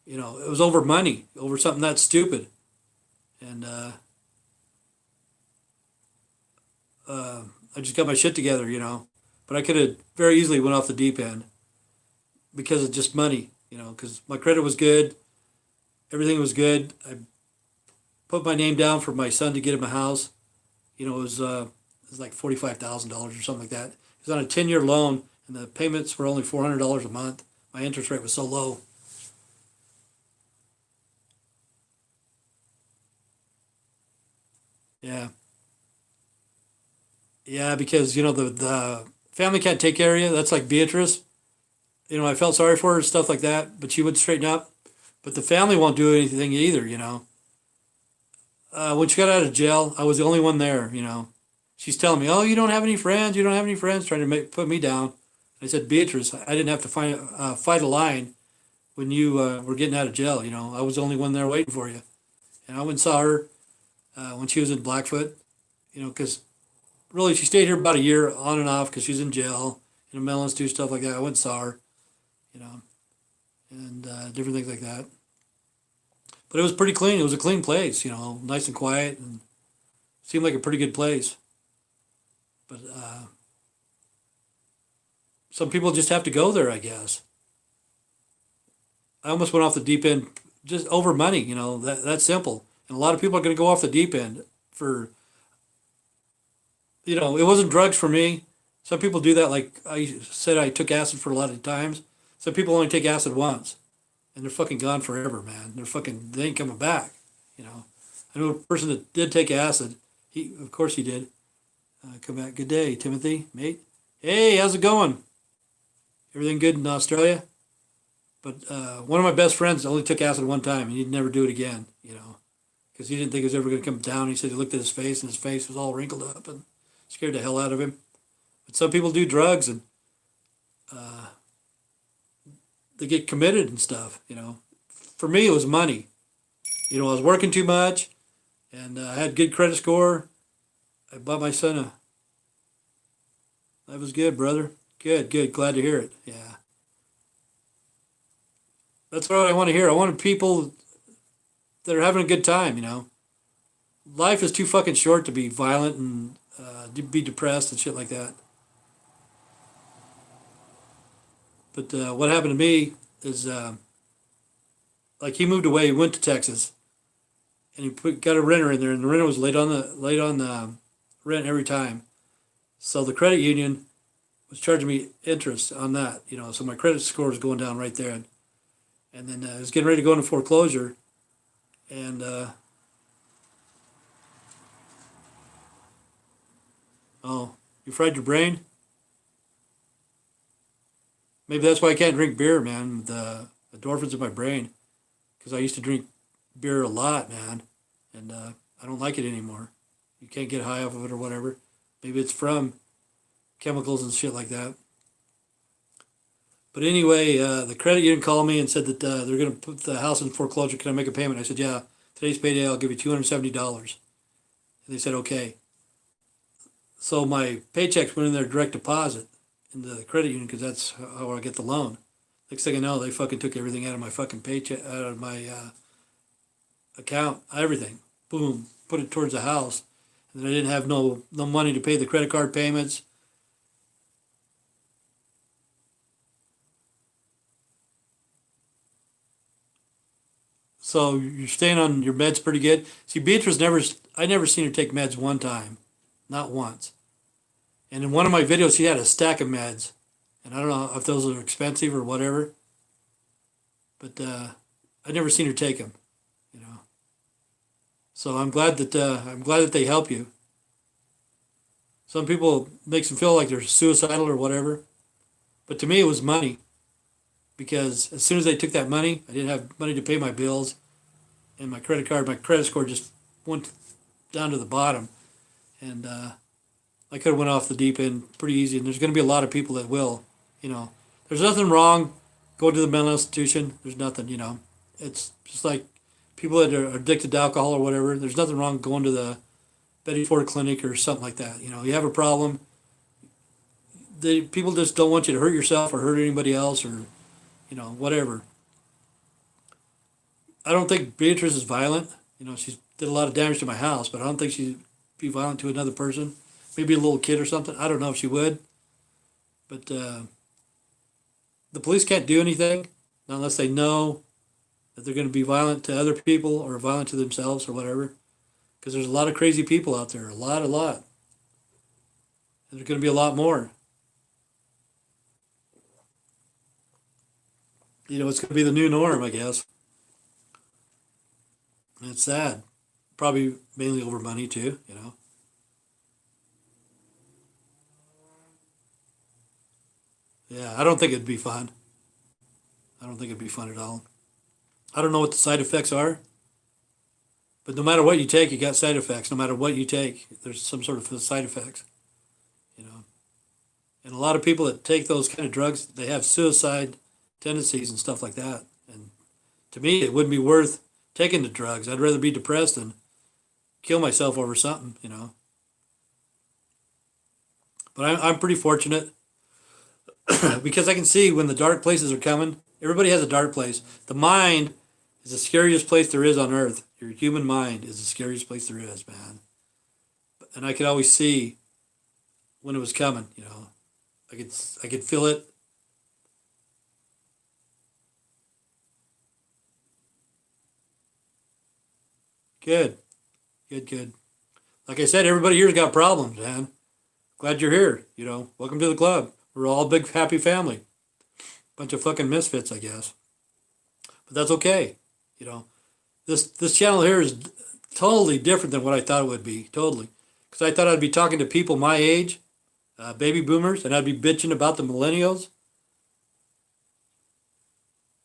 You know, it was over money, over something that stupid. And I just got my shit together, you know. But I could have very easily went off the deep end because of just money, you know, because my credit was good, everything was good. I put my name down for my son to get him a house. You know, it was like $45,000 or something like that. It was on a 10-year loan, and the payments were only $400 a month. My interest rate was so low. Yeah, yeah, because you know the family can't take care of you. That's like Beatrice. You know, I felt sorry for her and stuff like that, but she would straighten up. But the family won't do anything either. You know, when she got out of jail, I was the only one there. You know, she's telling me, "Oh, you don't have any friends. You don't have any friends," trying to put me down. I said, "Beatrice, I didn't have to fight a line when you were getting out of jail. You know, I was the only one there waiting for you." And I went and saw her when she was in Blackfoot. You know, because really she stayed here about a year on and off because she's in jail, in a mental institute, stuff like that. I went and saw her. You know, and different things like that. But it was pretty clean. It was a clean place. You know, nice and quiet, and seemed like a pretty good place. But some people just have to go there, I guess. I almost went off the deep end just over money. You know, that's simple. And a lot of people are going to go off the deep end for, you know, it wasn't drugs for me. Some people do that. Like I said, I took acid for a lot of times. Some people only take acid once, and they're fucking gone forever, man. They ain't coming back. You know, I know a person that did take acid. Of course, he did. Come back. Good day, Timothy, mate. Hey, how's it going? Everything good in Australia? But one of my best friends only took acid one time, and he'd never do it again. You know, because he didn't think it was ever going to come down. He said he looked at his face, and his face was all wrinkled up and scared the hell out of him. But some people do drugs, and uh, they get committed and stuff. You know, for me, it was money. You know, I was working too much, and I had good credit score. I bought my son a. That was good, brother. Good, good. Glad to hear it. Yeah, that's what I want to hear. I wanted people that are having a good time. You know, life is too fucking short to be violent and be depressed and shit like that. But what happened to me is, like, he moved away. He went to Texas, and got a renter in there, and the renter was late on the rent every time. So the credit union was charging me interest on that. You know, so my credit score was going down right there, and then I was getting ready to go into foreclosure, and oh, you fried your brain? Maybe that's why I can't drink beer, man. The endorphins in my brain, because I used to drink beer a lot, man, and I don't like it anymore. You can't get high off of it or whatever. Maybe it's from chemicals and shit like that. But anyway, the credit union called me and said that they're going to put the house in foreclosure. Can I make a payment? I said, yeah. Today's payday. I'll give you $270. And they said, okay. So my paychecks went in their direct deposit into the credit union because that's how I get the loan. Next thing I know, they fucking took everything out of my fucking paycheck, out of my account, everything. Boom, put it towards the house. And then I didn't have no money to pay the credit card payments. So you're staying on your meds pretty good. See, I never seen her take meds one time, not once. And in one of my videos, she had a stack of meds, and I don't know if those are expensive or whatever. But I never seen her take them, you know. So I'm glad that they help you. Some people makes them feel like they're suicidal or whatever, but to me it was money because as soon as they took that money, I didn't have money to pay my bills, and my credit score just went down to the bottom, and I could have went off the deep end pretty easy. And there's going to be a lot of people that will, you know. There's nothing wrong going to the mental institution. There's nothing, you know. It's just like people that are addicted to alcohol or whatever. There's nothing wrong going to the Betty Ford Clinic or something like that. You know, you have a problem. People just don't want you to hurt yourself or hurt anybody else or, you know, whatever. I don't think Beatrice is violent. You know, she did a lot of damage to my house, but I don't think she'd be violent to another person. Maybe a little kid or something. I don't know if she would. But the police can't do anything unless they know that they're going to be violent to other people or violent to themselves or whatever. Because there's a lot of crazy people out there. A lot. And there's going to be a lot more. You know, it's going to be the new norm, I guess. And it's sad. Probably mainly over money, too, you know. Yeah, I don't think it'd be fun. I don't think it'd be fun at all. I don't know what the side effects are, but no matter what you take, you got side effects. No matter what you take, there's some sort of side effects, you know. And a lot of people that take those kind of drugs, they have suicide tendencies and stuff like that. And to me, it wouldn't be worth taking the drugs. I'd rather be depressed than kill myself over something, you know. But I'm pretty fortunate because I can see when the dark places are coming. Everybody has a dark place. The mind is the scariest place there is on earth. Your human mind is the scariest place there is, man. And I could always see when it was coming, you know. I could feel it. Good. Good. Like I said, everybody here's got problems, man. Glad you're here, you know. Welcome to the club. We're all a big happy family. Bunch of fucking misfits, I guess. But that's okay. You know, this channel here is totally different than what I thought it would be. Totally. Because I thought I'd be talking to people my age, baby boomers, and I'd be bitching about the millennials.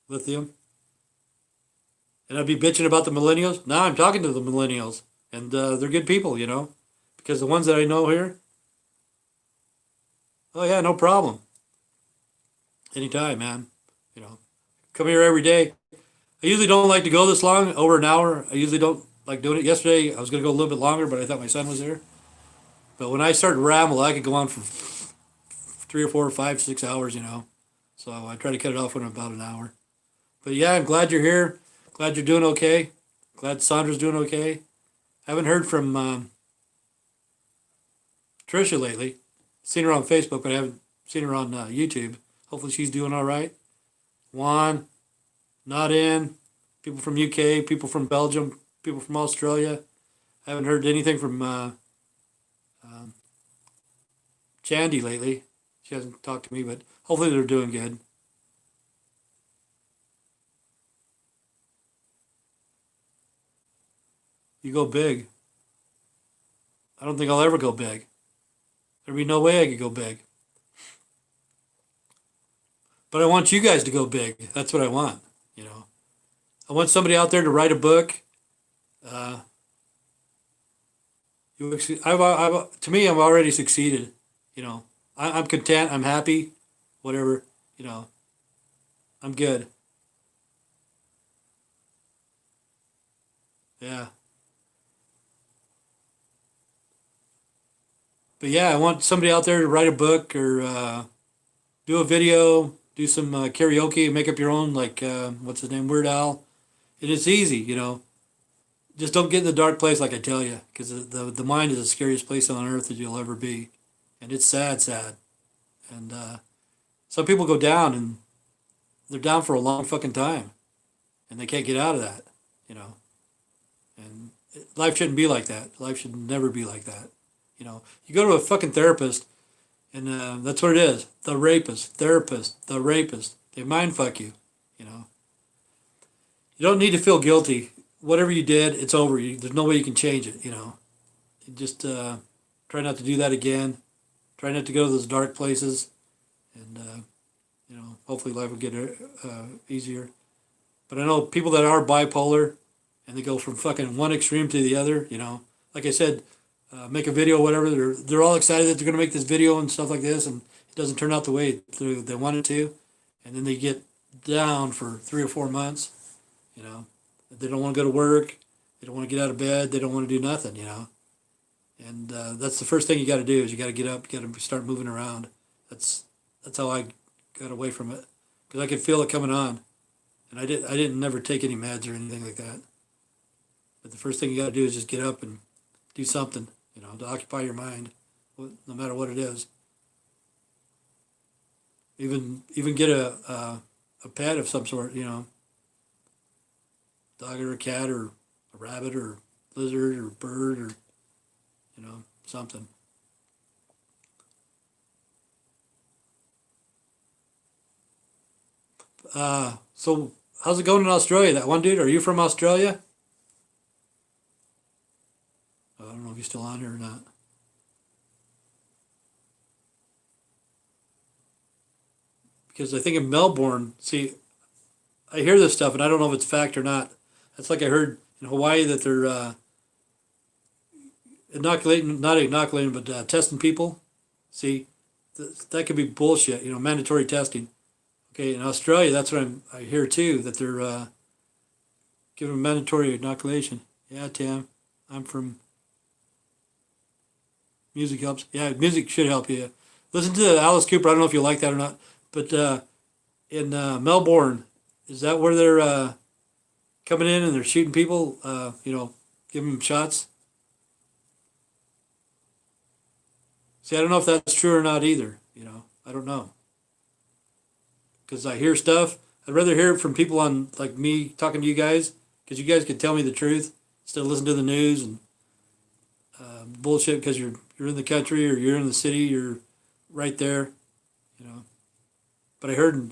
Lithium. And I'd be bitching about the millennials. Now I'm talking to the millennials. And they're good people, you know. Because the ones that I know here, oh yeah, no problem. Anytime, man. You know, come here every day. I usually don't like to go this long, over an hour. I usually don't like doing it. Yesterday, I was going to go a little bit longer, but I thought my son was there. But when I start to ramble, I could go on for 3 or 4 or 5, 6 hours, you know. So I try to cut it off when I'm about an hour. But yeah, I'm glad you're here. Glad you're doing okay. Glad Sandra's doing okay. I haven't heard from Trisha lately. Seen her on Facebook, but I haven't seen her on YouTube. Hopefully she's doing all right. Juan, not in. People from UK, people from Belgium, people from Australia. I haven't heard anything from Chandy lately. She hasn't talked to me, but hopefully they're doing good. You go big. I don't think I'll ever go big. There'd be no way I could go big. But I want you guys to go big. That's what I want, you know. I want somebody out there to write a book. Uh, to me, I've already succeeded. You know, I'm content. I'm happy. Whatever, you know, I'm good. Yeah. But yeah, I want somebody out there to write a book or do a video, do some karaoke, make up your own, like, what's his name, Weird Al. And it's easy, you know. Just don't get in the dark place like I tell you, because the mind is the scariest place on earth that you'll ever be. And it's sad. And some people go down, and they're down for a long fucking time. And they can't get out of that, you know. And life shouldn't be like that. Life should never be like that. You know, you go to a fucking therapist, and that's what it is. The rapist, therapist, the rapist. They mind fuck you, you know. You don't need to feel guilty. Whatever you did, it's over. There's no way you can change it, you know. You just try not to do that again. Try not to go to those dark places. And, you know, hopefully life will get easier. But I know people that are bipolar, and they go from fucking one extreme to the other, you know. Like I said, make a video, whatever. They're all excited that they're going to make this video and stuff like this, and it doesn't turn out the way they want it to. And then they get down for 3 or 4 months, you know. They don't want to go to work. They don't want to get out of bed. They don't want to do nothing, you know. And that's the first thing you got to do is you got to get up, you got to start moving around. That's that's how I got away from it because I could feel it coming on, and I didn't never take any meds or anything like that. But the first thing you got to do is just get up and do something, to occupy your mind, no matter what it is. Even get a pet of some sort, dog or a cat or a rabbit or lizard or bird or something. So how's it going in Australia? That one dude, are you from Australia? I don't know if you're still on here or not. Because I think in Melbourne, see, I hear this stuff and I don't know if it's fact or not. That's like I heard in Hawaii that they're inoculating, not inoculating, but testing people. See, that could be bullshit, mandatory testing. Okay, in Australia, that's what I hear too, that they're giving mandatory inoculation. Yeah, Tim, I'm from Music Helps. Yeah, music should help you. Listen to Alice Cooper. I don't know if you like that or not, but in Melbourne, is that where they're coming in and they're shooting people? Giving them shots. See, I don't know if that's true or not either. I don't know because I hear stuff. I'd rather hear it from people on like me talking to you guys because you guys can tell me the truth instead of listening to the news and bullshit because you're in the country or you're in the city. You're right there, you know. But I heard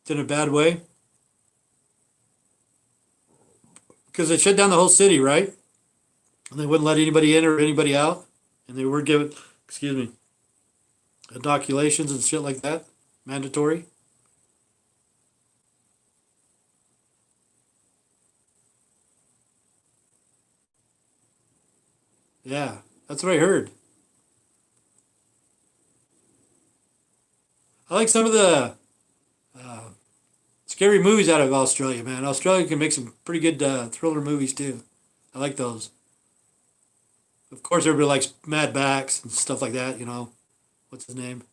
it's in a bad way because they shut down the whole city, right? And they wouldn't let anybody in or anybody out, and they were giving, excuse me, inoculations and shit like that, mandatory. Yeah, that's what I heard. I like some of the uh, scary movies out of Australia, man. Australia can make some pretty good thriller movies too. I like those. Of course, everybody likes Mad Max and stuff like that. What's his name?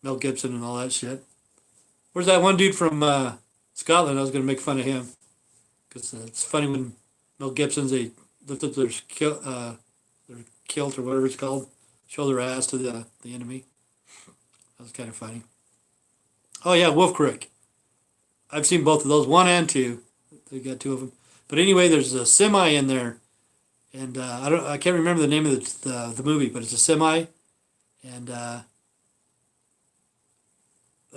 Mel Gibson and all that shit. Where's that one dude from Scotland? I was gonna make fun of him because it's funny when Mel Gibson's they lift up their kilt or whatever it's called, show their ass to the enemy. That was kind of funny. Oh yeah, Wolf Creek. I've seen both of those, one and two. They got two of them. But anyway, there's a semi in there, and I can't remember the name of the movie, but it's a semi, and I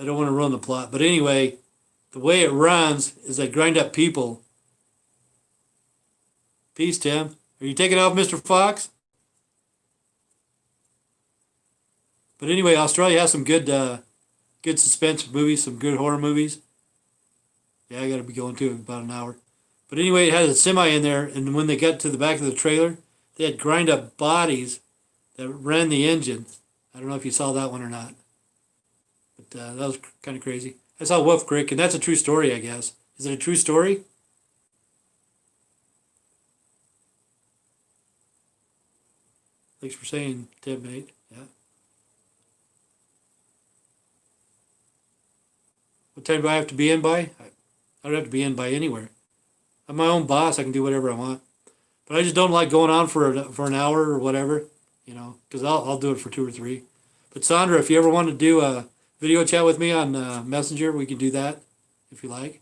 don't want to ruin the plot. But anyway, the way it runs is they grind up people. Peace, Tim. Are you taking off, Mr. Fox? But anyway, Australia has some good suspense movies, some good horror movies. Yeah, I got to be going to in about an hour. But anyway, it has a semi in there, and when they got to the back of the trailer, they had grind up bodies that ran the engine. I don't know if you saw that one or not, but that was kind of crazy. I saw Wolf Creek, and that's a true story, I guess. Is it a true story? Thanks for saying, Tim, mate. Yeah. What time do I have to be in by? I don't have to be in by anywhere. I'm my own boss. I can do whatever I want. But I just don't like going on for an hour or whatever, because I'll do it for two or three. But Sandra, if you ever want to do a video chat with me on Messenger, we can do that if you like.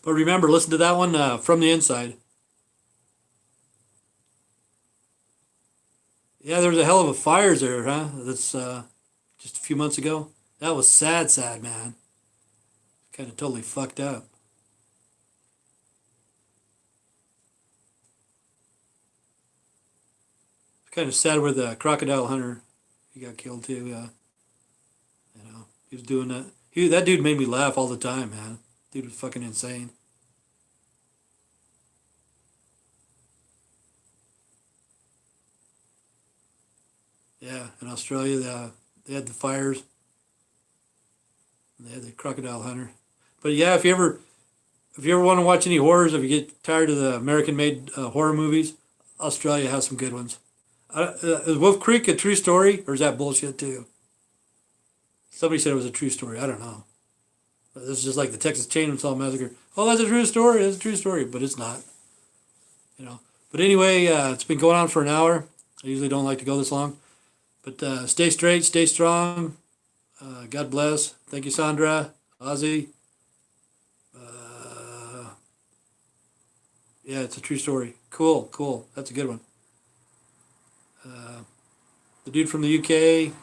But remember, listen to that one from the inside. Yeah, there was a hell of a fires there, huh? That's just a few months ago. That was sad, sad, man. Kind of totally fucked up. Kind of sad where the crocodile hunter, he got killed too. He was doing that. That dude made me laugh all the time, man. Dude was fucking insane. Yeah, in Australia, they had the fires. And they had the crocodile hunter. But yeah, if you ever if you ever want to watch any horrors, if you get tired of the American-made horror movies, Australia has some good ones. Is Wolf Creek a true story, or is that bullshit too? Somebody said it was a true story. I don't know. This is just like the Texas Chainsaw Massacre. Oh, that's a true story. That's a true story, but it's not. You know. But anyway, it's been going on for an hour. I usually don't like to go this long, but stay straight, stay strong. God bless. Thank you, Sandra, Ozzy. Yeah, it's a true story. Cool, cool. That's a good one. The dude from the UK,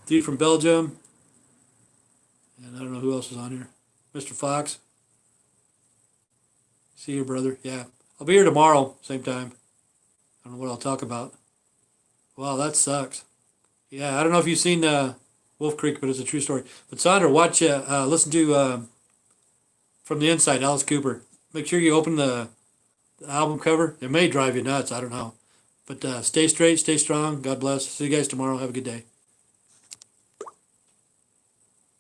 dude from Belgium, and I don't know who else is on here. Mr. Fox. See you, brother. Yeah. I'll be here tomorrow, same time. I don't know what I'll talk about. Wow, that sucks. Yeah, I don't know if you've seen Wolf Creek, but it's a true story. But Sandra, listen to From the Inside, Alice Cooper. Make sure you open the album cover. It may drive you nuts. I don't know. But stay straight, stay strong. God bless. See you guys tomorrow. Have a good day.